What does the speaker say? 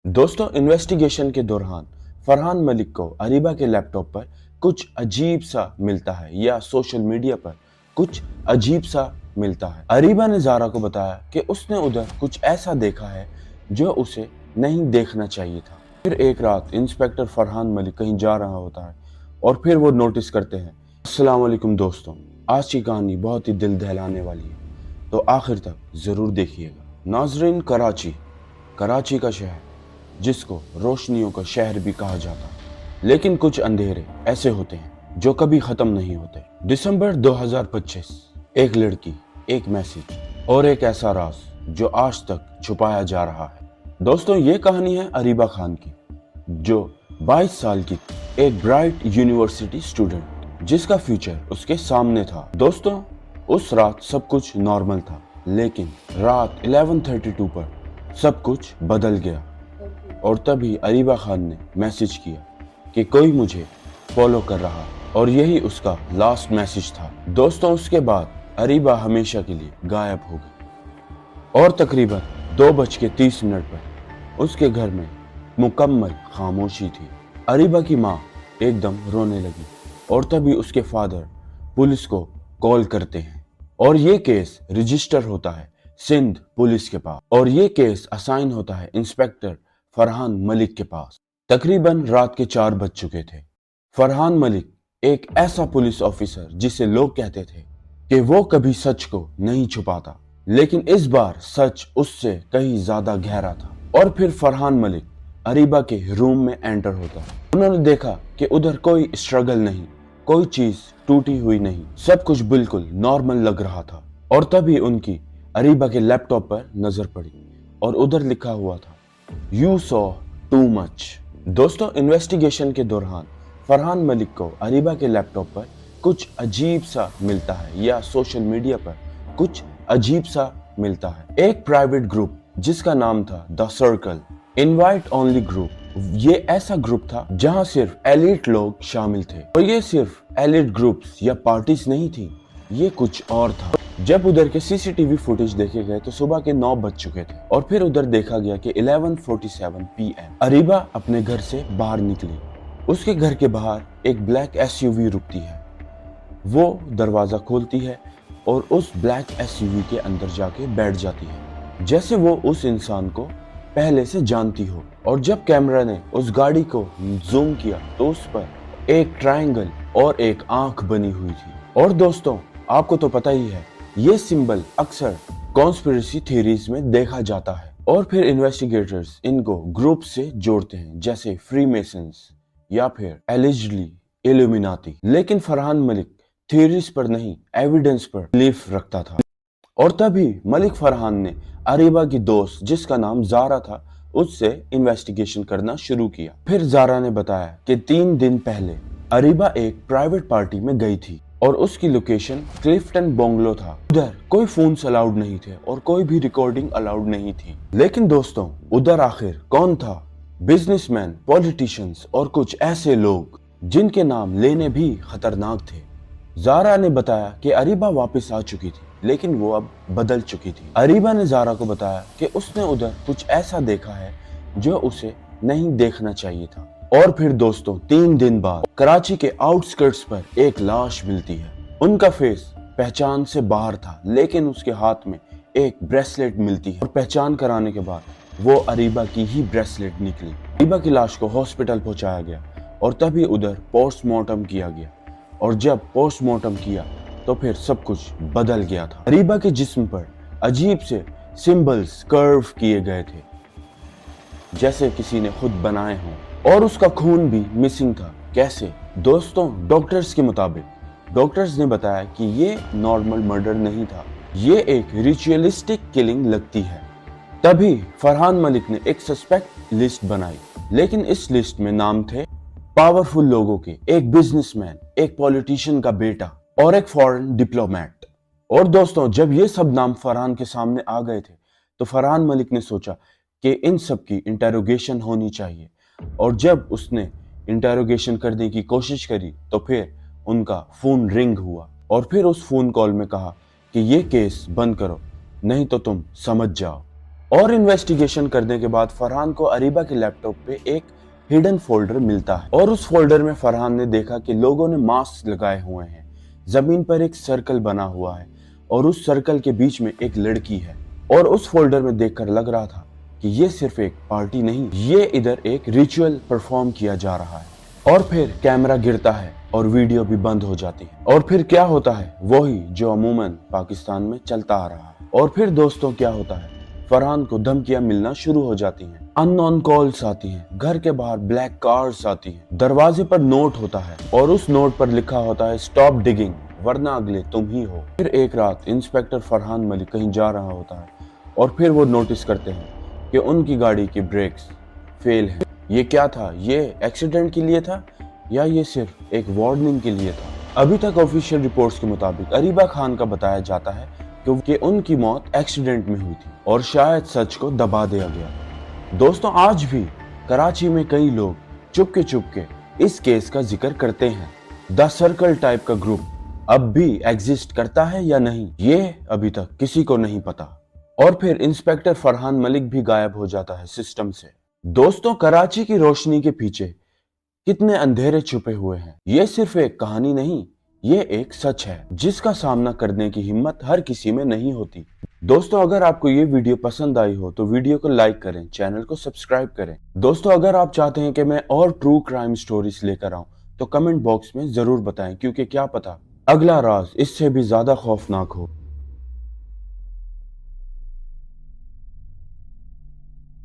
दोस्तों, इन्वेस्टिगेशन के दौरान फरहान मलिक को अरीबा के लैपटॉप पर कुछ अजीब सा मिलता है या सोशल मीडिया पर कुछ अजीब सा मिलता है। अरीबा ने ज़ारा को बताया कि उसने उधर कुछ ऐसा देखा है जो उसे नहीं देखना चाहिए था। फिर एक रात इंस्पेक्टर फरहान मलिक कहीं जा रहा होता है और फिर वो नोटिस करते हैं। अस्सलाम वालेकुम दोस्तों, आज की कहानी बहुत ही दिल दहलाने वाली है, तो आखिर तक ज़रूर देखिएगा। नाजरीन, कराची का शहर जिसको रोशनियों का शहर भी कहा जाता है, लेकिन कुछ अंधेरे ऐसे होते हैं जो कभी खत्म नहीं होते। दिसंबर 2025, एक लड़की, एक मैसेज और एक ऐसा राज जो आज तक छुपाया जा रहा है। दोस्तों, ये कहानी है अरीबा खान की, जो 22 साल की थी, एक ब्राइट यूनिवर्सिटी स्टूडेंट जिसका फ्यूचर उसके सामने था। दोस्तों, उस रात सब कुछ नॉर्मल था, लेकिन रात 11:32 पर सब कुछ बदल गया। और तभी अरीबा खान ने मैसेज किया कि कोई मुझे फॉलो कर रहा है, और यही उसका लास्ट मैसेज था। दोस्तों, उसके बाद अरीबा हमेशा के लिए गायब हो गई और तकरीबन 2:30 पर उसके घर में मुकम्मल खामोशी थी। अरीबा की माँ एकदम रोने लगी और तभी उसके फादर पुलिस को कॉल करते हैं और ये केस रजिस्टर होता है सिंध पुलिस के पास, और ये केस असाइन होता है इंस्पेक्टर फरहान मलिक के पास। तकरीबन रात के 4 बज चुके थे। फरहान मलिक एक ऐसा पुलिस ऑफिसर जिसे लोग कहते थे कि वो कभी सच को नहीं छुपाता, लेकिन इस बार सच उससे कहीं ज्यादा गहरा था। और फिर फरहान मलिक अरीबा के रूम में एंटर होता है। उन्होंने देखा कि उधर कोई स्ट्रगल नहीं, कोई चीज टूटी हुई नहीं, सब कुछ बिल्कुल नॉर्मल लग रहा था। और तभी उनकी अरीबा के लैपटॉप पर नजर पड़ी और उधर लिखा हुआ था, You saw too much। दोस्तों, इन्वेस्टिगेशन के दौरान फरहान मलिक को अरीबा के लैपटॉप पर कुछ अजीब सा मिलता है या सोशल मीडिया पर कुछ अजीब सा मिलता है। एक प्राइवेट ग्रुप जिसका नाम था the circle, invite only group. ये ऐसा ग्रुप था जहां सिर्फ एलिट लोग शामिल थे, और ये सिर्फ एलिट ग्रुप्स या पार्टीज नहीं थी, ये कुछ और था। जब उधर के सीसीटीवी फुटेज देखे गए तो सुबह के 9 बज चुके थे और फिर उधर देखा गया कि 11:47 PM अरीबा अपने घर से बाहर निकली। उसके घर के बाहर एक ब्लैक SUV रुकती है। वो दरवाजा खोलती है और उस ब्लैक SUV के अंदर जाके बैठ जाती है, जैसे वो उस इंसान को पहले से जानती हो। और जब कैमरा ने उस गाड़ी को जूम किया तो उस पर एक ट्रायंगल और एक आंख बनी हुई थी। और दोस्तों, आपको तो पता ही है, ये सिंबल अक्सर कॉन्स्पिरेसी थ्योरीज में देखा जाता है। और फिर इन्वेस्टिगेटर्स इनको ग्रुप से जोड़ते हैं, जैसे फ्रीमेसन्स या फिर एलिजिडली इल्यूमिनाती। लेकिन फरहान मलिक थ्योरीज पर नहीं, एविडेंस पर बिलीफ रखता था। और तभी मलिक फरहान ने अरीबा की दोस्त जिसका नाम ज़ारा था उससे इन्वेस्टिगेशन करना शुरू किया। फिर ज़ारा ने बताया कि 3 दिन पहले अरीबा एक प्राइवेट पार्टी में गई थी और उसकी लोकेशन क्लिफ्टन बंगलो था। उधर कोई फोन्स अलाउड नहीं थे और कोई भी रिकॉर्डिंग अलाउड नहीं थी। लेकिन दोस्तों, उधर आखिर कौन था? बिजनेसमैन, पॉलिटिशियंस और कुछ ऐसे लोग जिनके नाम लेने भी खतरनाक थे। ज़ारा ने बताया कि अरीबा वापस आ चुकी थी, लेकिन वो अब बदल चुकी थी। अरीबा ने ज़ारा को बताया कि उसने उधर कुछ ऐसा देखा है जो उसे नहीं देखना चाहिए था। और फिर दोस्तों, 3 दिन बाद कराची के आउटस्कर्ट्स पर एक लाश मिलती है। उनका फेस पहचान से बाहर था, लेकिन उसके हाथ में एक ब्रेसलेट मिलती है और पहचान कराने के बाद वो अरीबा की ही ब्रेसलेट निकली। अरीबा की लाश को हॉस्पिटल पहुंचाया गया और तभी उधर पोस्टमार्टम किया गया। और जब पोस्टमार्टम किया तो फिर सब कुछ बदल गया था। अरीबा के जिस्म पर अजीब से सिंबल्स कर्व किए गए थे, जैसे किसी ने खुद बनाए हों, और उसका खून भी मिसिंग था। कैसे? दोस्तों, डॉक्टर्स के मुताबिक डॉक्टर्स ने बताया कि ये नॉर्मल मर्डर नहीं था, ये एक रिचुअलिस्टिक किलिंग लगती है। तभी फरहान मलिक ने एक सस्पेक्ट लिस्ट बनाई, लेकिन इस लिस्ट में नाम थे पावरफुल लोगों के, एक बिजनेसमैन, एक पॉलिटिशियन का बेटा और एक फॉरेन डिप्लोमेट। और दोस्तों, जब ये सब नाम फरहान के सामने आ गए थे तो फरहान मलिक ने सोचा कि इन सब की इंटेरोगेशन होनी चाहिए। और जब उसने इंटेरोगेशन करने की कोशिश करी तो फिर उनका फोन रिंग हुआ और फिर उस फोन कॉल में कहा कि ये केस बंद करो, नहीं तो तुम समझ जाओ। और इन्वेस्टिगेशन करने के बाद फरहान को अरीबा के लैपटॉप पे एक हिडन फोल्डर मिलता है और उस फोल्डर में फरहान ने देखा कि लोगों ने मास्क लगाए हुए हैं, जमीन पर एक सर्कल बना हुआ है और उस सर्कल के बीच में एक लड़की है। और उस फोल्डर में देखकर लग रहा था कि ये सिर्फ एक पार्टी नहीं, ये इधर एक रिचुअल परफॉर्म किया जा रहा है। और फिर कैमरा गिरता है और वीडियो भी बंद हो जाती है। और फिर क्या होता है, वही जो अमूमन पाकिस्तान में चलता आ रहा है। और फिर दोस्तों क्या होता है, फरहान को धमकियां मिलना शुरू हो जाती हैं, अननोन कॉल्स आती हैं, घर के बाहर ब्लैक कार्स आती हैं, दरवाजे पर नोट होता है और उस नोट पर लिखा होता है स्टॉप डिगिंग वरना अगले तुम ही हो। फिर एक रात इंस्पेक्टर फरहान मलिक कहीं जा रहा होता है और फिर वो नोटिस करते हैं कि उनकी गाड़ी की ब्रेक्स फेल है। ये क्या था, ये एक्सीडेंट के लिए था या ये सिर्फ एक वार्निंग के लिए था? अभी तक ऑफिशियल रिपोर्ट्स के मुताबिक अरीबा खान का बताया जाता है क्योंकि उनकी मौत एक्सीडेंट में हुई थी और शायद सच को दबा दिया गया। दोस्तों, आज भी कराची में कई लोग चुपके इस केस का जिक्र करते हैं। द सर्कल टाइप का ग्रुप अब भी एग्जिस्ट करता है या नहीं, ये अभी तक किसी को नहीं पता। और फिर इंस्पेक्टर फरहान मलिक भी गायब हो जाता है सिस्टम से। दोस्तों, कराची की रोशनी के पीछे कितने अंधेरे छुपे हुए हैं, ये सिर्फ एक कहानी नहीं, ये एक सच है जिसका सामना करने की हिम्मत हर किसी में नहीं होती। दोस्तों, अगर आपको ये वीडियो पसंद आई हो तो वीडियो को लाइक करें, चैनल को सब्सक्राइब करें। दोस्तों, अगर आप चाहते हैं कि मैं और ट्रू क्राइम स्टोरीज लेकर आऊं तो कमेंट बॉक्स में जरूर बताएं, क्योंकि क्या पता अगला राज इससे भी ज्यादा खौफनाक हो।